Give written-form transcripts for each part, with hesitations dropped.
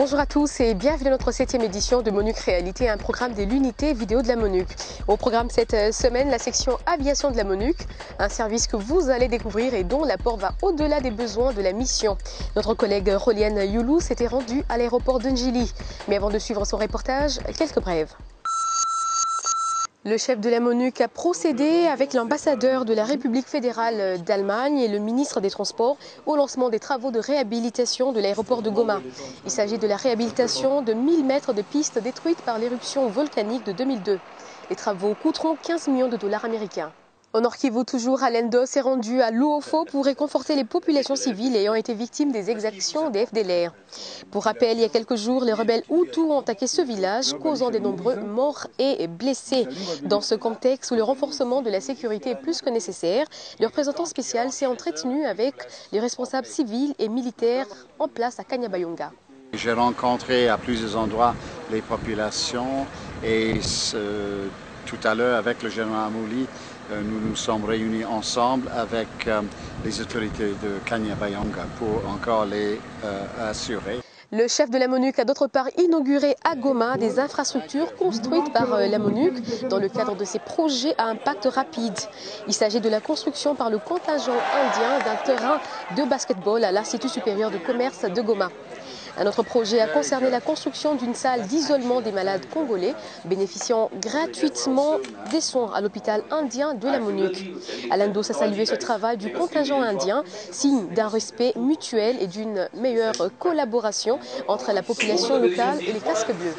Bonjour à tous et bienvenue à notre 7e édition de MONUC Réalité, un programme de l'unité vidéo de la MONUC. Au programme cette semaine, la section aviation de la MONUC, un service que vous allez découvrir et dont l'apport va au-delà des besoins de la mission. Notre collègue Roliane Youlou s'était rendue à l'aéroport de Njili. Mais avant de suivre son reportage, quelques brèves. Le chef de la MONUC a procédé avec l'ambassadeur de la République fédérale d'Allemagne et le ministre des Transports au lancement des travaux de réhabilitation de l'aéroport de Goma. Il s'agit de la réhabilitation de 1000 mètres de pistes détruites par l'éruption volcanique de 2002. Les travaux coûteront 15 millions de dollars américains. Au Nord Kivu, toujours, Alain Dos s'est rendu à Luofo pour réconforter les populations civiles ayant été victimes des exactions des FDLR. Pour rappel, il y a quelques jours, les rebelles Hutus ont attaqué ce village, causant de nombreux morts et blessés. Dans ce contexte où le renforcement de la sécurité est plus que nécessaire, le représentant spécial s'est entretenu avec les responsables civils et militaires en place à Kanyabayonga. J'ai rencontré à plusieurs endroits les populations et tout à l'heure avec le général Amouli, nous nous sommes réunis ensemble avec les autorités de Kanyabayonga pour encore les assurer. Le chef de la MONUC a d'autre part inauguré à Goma des infrastructures construites par la MONUC dans le cadre de ses projets à impact rapide. Il s'agit de la construction par le contingent indien d'un terrain de basketball à l'Institut supérieur de commerce de Goma. Un autre projet a concerné la construction d'une salle d'isolement des malades congolais, bénéficiant gratuitement des soins à l'hôpital indien de la MONUC. Alain Dos a salué ce travail du contingent indien, signe d'un respect mutuel et d'une meilleure collaboration entre la population locale et les casques bleus.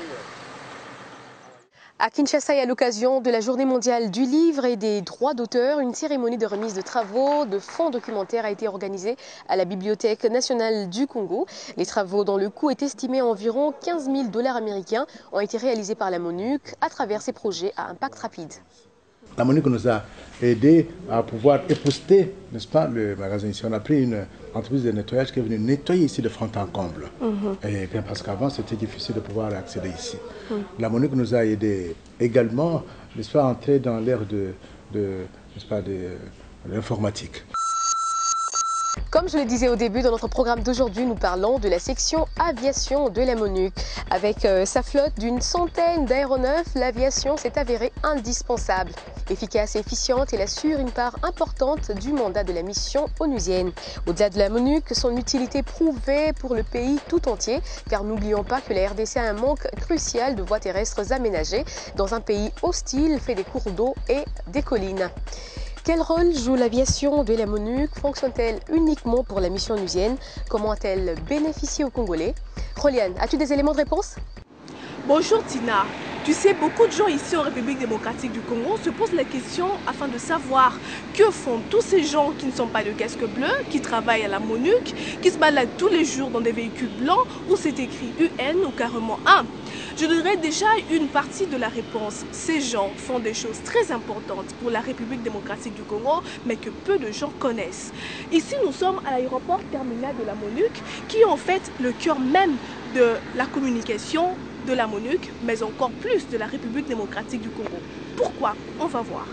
À Kinshasa, et à l'occasion de la Journée mondiale du livre et des droits d'auteur, une cérémonie de remise de travaux de fonds documentaires a été organisée à la Bibliothèque nationale du Congo. Les travaux, dont le coût est estimé à environ 15 000 dollars américains, ont été réalisés par la MONUC à travers ces projets à impact rapide. La MONUC nous a aidé à pouvoir épousseter, n'est-ce pas, le magasin ici. On a pris une entreprise de nettoyage qui est venue nettoyer ici de fond en comble. Et bien parce qu'avant, c'était difficile de pouvoir accéder ici. La MONUC nous a aidé également, n'est-ce pas, à entrer dans l'ère de l'informatique. Comme je le disais au début, dans notre programme d'aujourd'hui, nous parlons de la section aviation de la MONUC. Avec sa flotte d'une centaine d'aéronefs, l'aviation s'est avérée indispensable. Efficace et efficiente, elle assure une part importante du mandat de la mission onusienne. Au-delà de la MONUC, son utilité prouvée pour le pays tout entier, car n'oublions pas que la RDC a un manque crucial de voies terrestres aménagées dans un pays hostile fait des cours d'eau et des collines. Quel rôle joue l'aviation de la MONUC? Fonctionne-t-elle uniquement pour la mission onusienne? Comment a-t-elle bénéficié aux Congolais? Roliane, as-tu des éléments de réponse? Bonjour Tina. Tu sais, beaucoup de gens ici en République démocratique du Congo se posent la question afin de savoir que font tous ces gens qui ne sont pas de casque bleu, qui travaillent à la MONUC, qui se baladent tous les jours dans des véhicules blancs où c'est écrit UN ou carrément 1. Je donnerai déjà une partie de la réponse. Ces gens font des choses très importantes pour la République démocratique du Congo, mais que peu de gens connaissent. Ici, nous sommes à l'aéroport terminal de la MONUC, qui est en fait le cœur même de la communication de la MONUC, mais encore plus de la République démocratique du Congo. Pourquoi? On va voir.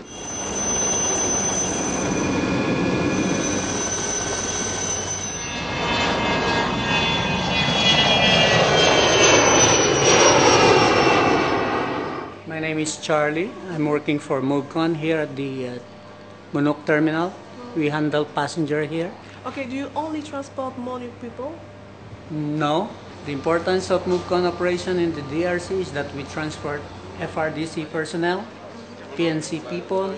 My name is Charlie. I'm working for MOVCON here at the MONUC terminal. We handle passenger here. Okay, do you only transport MONUC people? No. The importance of MOVCON operation in the DRC is that we transport FRDC personnel, PNC people,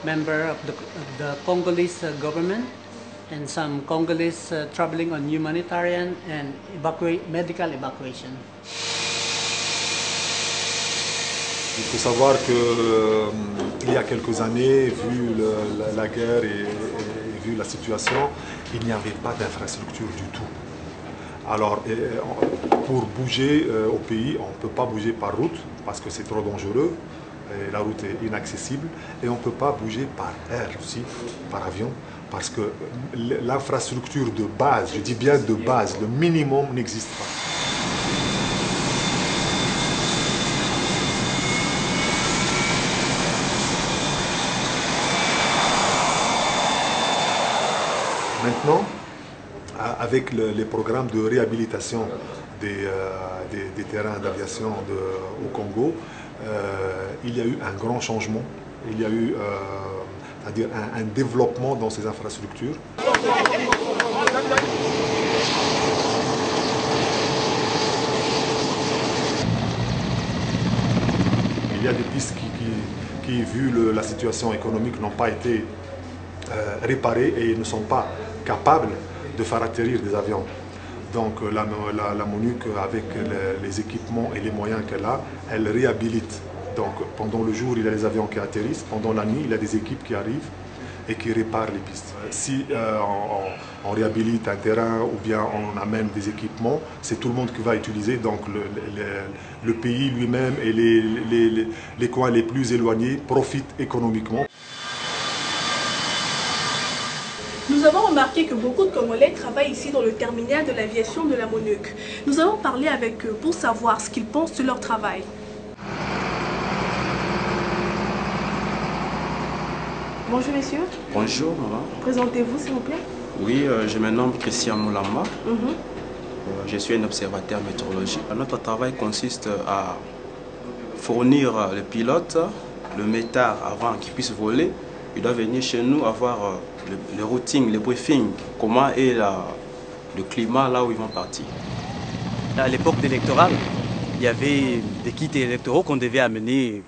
member of the Congolese government, and some Congolese traveling on humanitarian and medical evacuation. Il faut savoir qu'il y a quelques années, vu la guerre et vu la situation, il n'y avait pas d'infrastructure du tout. Alors, pour bouger au pays, on ne peut pas bouger par route parce que c'est trop dangereux. Et la route est inaccessible. Et on ne peut pas bouger par air aussi, par avion, parce que l'infrastructure de base, je dis bien de base, le minimum n'existe pas. Maintenant, avec les programmes de réhabilitation des terrains d'aviation au Congo, il y a eu un grand changement, il y a eu c'est-à-dire un développement dans ces infrastructures. Il y a des pistes qui vu la situation économique, n'ont pas été réparées et ne sont pas capables de faire atterrir des avions. Donc la MONUC, avec les équipements et les moyens qu'elle a, elle réhabilite. Donc pendant le jour, il y a les avions qui atterrissent, pendant la nuit, il y a des équipes qui arrivent et qui réparent les pistes. Si on réhabilite un terrain ou bien on amène des équipements, c'est tout le monde qui va utiliser, donc le pays lui-même et les coins les plus éloignés profitent économiquement. Nous avons remarqué que beaucoup de Congolais travaillent ici dans le terminal de l'aviation de la MONUC. Nous avons parlé avec eux pour savoir ce qu'ils pensent de leur travail. Bonjour messieurs. Bonjour maman. Présentez-vous s'il vous plaît. Oui, je me nomme Christian Moulamba. Je suis un observateur météorologique. Notre travail consiste à fournir le pilote, le métard avant qu'il puisse voler. Il doit venir chez nous avoir le routing, le briefing, comment est le climat là où ils vont partir. À l'époque électorale, il y avait des kits électoraux qu'on devait amener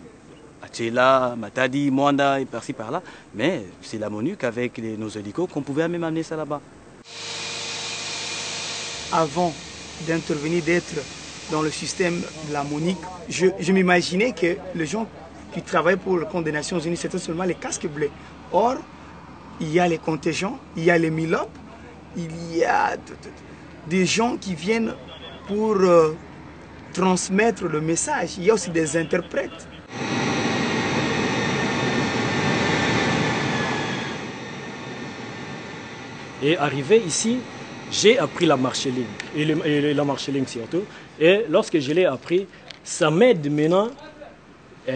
à Tchela, Matadi, Mwanda et par-ci par-là. Mais c'est la MONUC avec nos hélicos qu'on pouvait même amener ça là-bas. Avant d'intervenir, d'être dans le système de la MONUC, je m'imaginais que les gens qui travaillent pour le compte des Nations Unies, c'était seulement les casques bleus. Or, il y a les contingents, il y a les MILOP, il y a des gens qui viennent pour transmettre le message. Il y a aussi des interprètes. Et arrivé ici, j'ai appris la marshalling, et la marshalling surtout. Et lorsque je l'ai appris, ça m'aide maintenant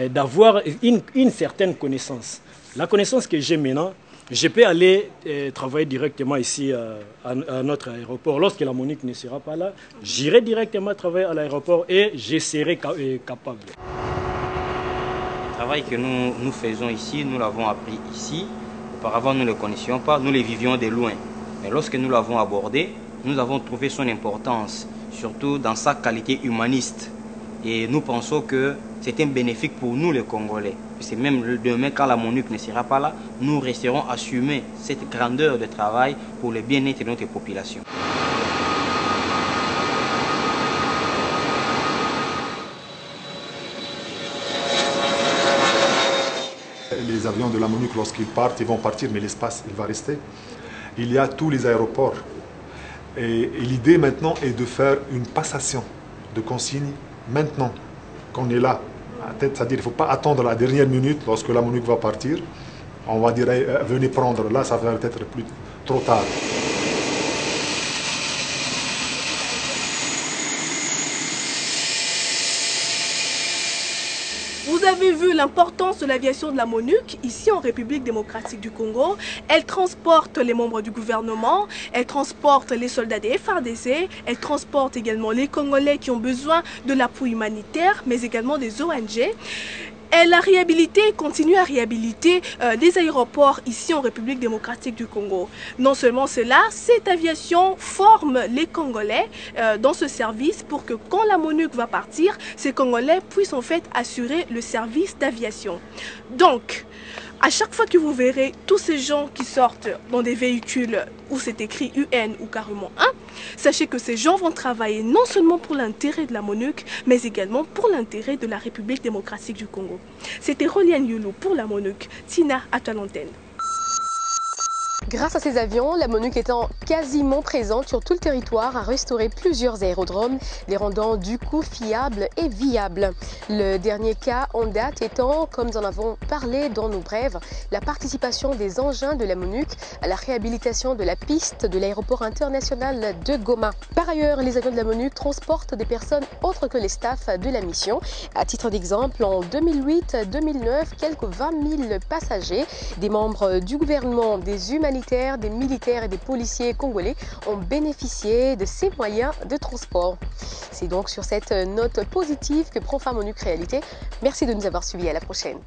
d'avoir une certaine connaissance. La connaissance que j'ai maintenant, je peux aller travailler directement ici à notre aéroport. Lorsque la MONUC ne sera pas là, j'irai directement travailler à l'aéroport et je serai capable. Le travail que nous faisons ici, nous l'avons appris ici. Auparavant, nous ne le connaissions pas, nous le vivions de loin. Mais lorsque nous l'avons abordé, nous avons trouvé son importance, surtout dans sa qualité humaniste. Et nous pensons que c'est un bénéfice pour nous les Congolais. C'est même demain, quand la MONUC ne sera pas là, nous resterons à assumer cette grandeur de travail pour le bien-être de notre population. Les avions de la MONUC, lorsqu'ils partent, ils vont partir, mais l'espace, il va rester. Il y a tous les aéroports. Et l'idée maintenant est de faire une passation de consignes maintenant qu'on est là. C'est-à-dire qu'il ne faut pas attendre la dernière minute lorsque la MONUC va partir. On va dire, venez prendre. Là, ça va être plus trop tard. Vous avez vu l'importance de l'aviation de la MONUC ici en République démocratique du Congo. Elle transporte les membres du gouvernement, elle transporte les soldats des FARDC, elle transporte également les Congolais qui ont besoin de l'appui humanitaire, mais également des ONG. Elle a réhabilité et continue à réhabiliter des aéroports ici en République démocratique du Congo. Non seulement cela, cette aviation forme les Congolais dans ce service pour que quand la MONUC va partir, ces Congolais puissent en fait assurer le service d'aviation. Donc, à chaque fois que vous verrez tous ces gens qui sortent dans des véhicules où c'est écrit UN ou carrément 1, sachez que ces gens vont travailler non seulement pour l'intérêt de la MONUC, mais également pour l'intérêt de la République démocratique du Congo. C'était Roliane Youlou pour la MONUC. Tina, à toi l'antenne. Grâce à ces avions, la MONUC étant quasiment présente sur tout le territoire, a restauré plusieurs aérodromes, les rendant du coup fiables et viables. Le dernier cas en date étant, comme nous en avons parlé dans nos brèves, la participation des engins de la MONUC à la réhabilitation de la piste de l'aéroport international de Goma. Par ailleurs, les avions de la MONUC transportent des personnes autres que les staffs de la mission. À titre d'exemple, en 2008-2009, quelques 20 000 passagers, des membres du gouvernement, des humanitaires humanitaires des militaires et des policiers congolais ont bénéficié de ces moyens de transport. C'est donc sur cette note positive que prend fin MONUC Réalité. Merci de nous avoir suivis, à la prochaine.